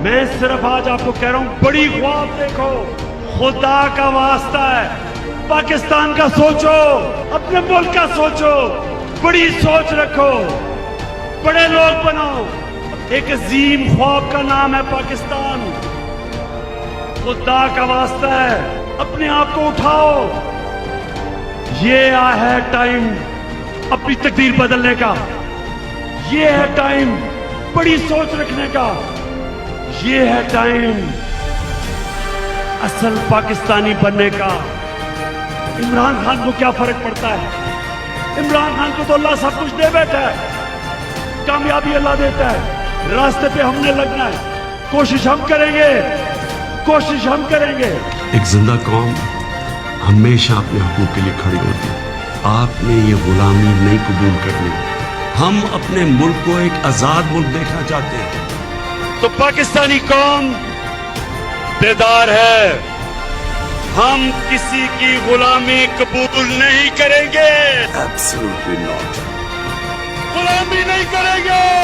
میں صرف آج آپ کو کہہ رہا ہوں بڑی خواب دیکھو, خدا کا واسطہ ہے پاکستان کا سوچو, اپنے ملک کا سوچو, بڑی سوچ رکھو, بڑے لوگ بنو. ایک عظیم خواب کا نام ہے پاکستان. خدا کا واسطہ ہے اپنے آپ کو اٹھاؤ. یہ ہے ٹائم اپنی تقدیر بدلنے کا, یہ ہے ٹائم بڑی سوچ رکھنے کا, یہ ہے ٹائم اصل پاکستانی بننے کا. عمران خان کو کیا فرق پڑتا ہے؟ عمران خان کو تو اللہ سب کچھ دے بیٹھا ہے, کامیابی اللہ دیتا ہے. راستے پہ ہم نے لگنا ہے, کوشش ہم کریں گے, کوشش ہم کریں گے. ایک زندہ قوم ہمیشہ اپنے حقوق کے لیے کھڑی ہوتی ہے. آپ نے یہ غلامی نہیں قبول کرنی. ہم اپنے ملک کو ایک آزاد ملک دیکھنا چاہتے ہیں. تو پاکستانی قوم بیدار ہے, ہم کسی کی غلامی قبول نہیں کریں گے. Absolutely not. غلامی نہیں کریں گے.